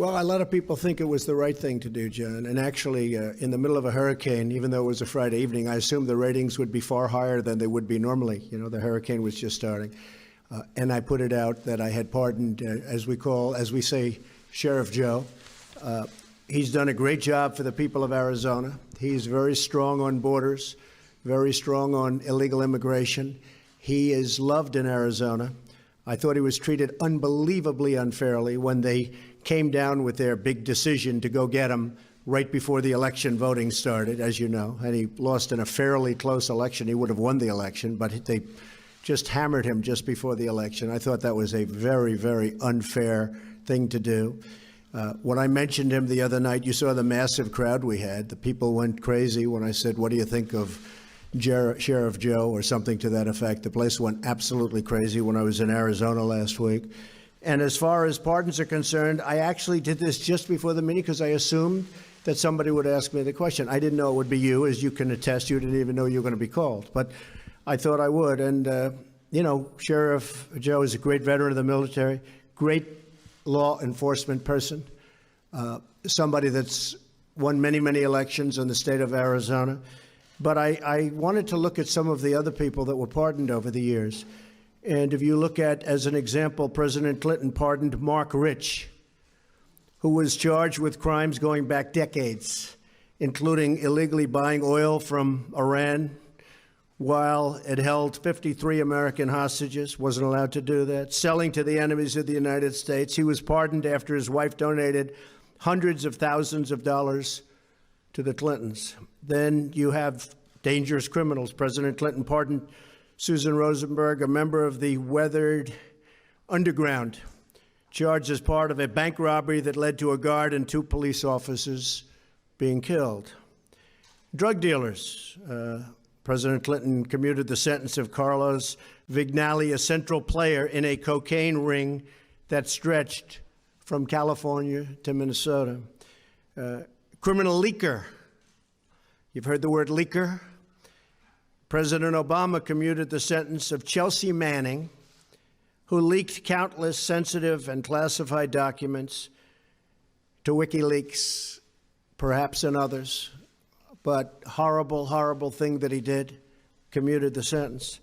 Well, a lot of people think it was the right thing to do, John. And actually, in the middle of a hurricane, even though it was a Friday evening, I assumed the ratings would be far higher than they would be normally. You know, the hurricane was just starting. And I put it out that I had pardoned, as we say, Sheriff Joe. He's done a great job for the people of Arizona. He's very strong on borders, very strong on illegal immigration. He is loved in Arizona. I thought he was treated unbelievably unfairly when they came down with their big decision to go get him right before the election voting started, as you know, and he lost in a fairly close election. He would have won the election, but they just hammered him just before the election. I thought that was a very, very unfair thing to do. When I mentioned him the other night, you saw the massive crowd we had. The people went crazy when I said, what do you think of Sheriff Joe, or something to that effect. The place went absolutely crazy when I was in Arizona last week. And as far as pardons are concerned, I actually did this just before the meeting because I assumed that somebody would ask me the question. I didn't know it would be you, as you can attest. You didn't even know you were going to be called. But I thought I would. And, you know, Sheriff Joe is a great veteran of the military, great law enforcement person, somebody that's won many, many elections in the state of Arizona. But I wanted to look at some of the other people that were pardoned over the years. And if you look at, as an example, President Clinton pardoned Mark Rich, who was charged with crimes going back decades, including illegally buying oil from Iran while it held 53 American hostages, wasn't allowed to do that, selling to the enemies of the United States. He was pardoned after his wife donated hundreds of thousands of dollars to the Clintons. Then you have dangerous criminals. President Clinton pardoned Susan Rosenberg, a member of the weathered underground, charged as part of a bank robbery that led to a guard and 2 police officers being killed. Drug dealers. President Clinton commuted the sentence of Carlos Vignali, a central player in a cocaine ring that stretched from California to Minnesota. Criminal leaker. You've heard the word leaker. President Obama commuted the sentence of Chelsea Manning, who leaked countless sensitive and classified documents to WikiLeaks, perhaps and others, but horrible, horrible thing that he did, commuted the sentence,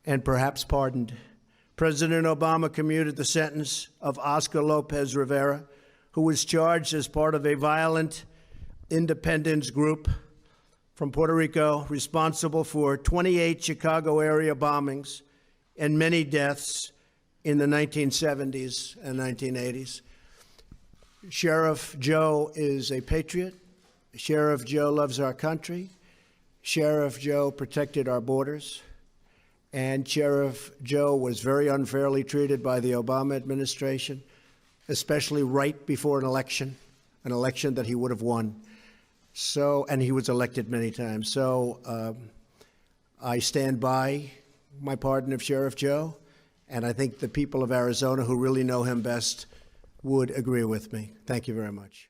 and perhaps pardoned. President Obama commuted the sentence of Oscar Lopez Rivera, who was charged as part of a violent independence group from Puerto Rico responsible for 28 Chicago area bombings and many deaths in the 1970s and 1980s. Sheriff Joe is a patriot. Sheriff Joe loves our country. Sheriff Joe protected our borders. And Sheriff Joe was very unfairly treated by the Obama administration, especially right before an election that he would have won. So, and he was elected many times. So I stand by my pardon of Sheriff Joe, and I think the people of Arizona who really know him best would agree with me. Thank you very much.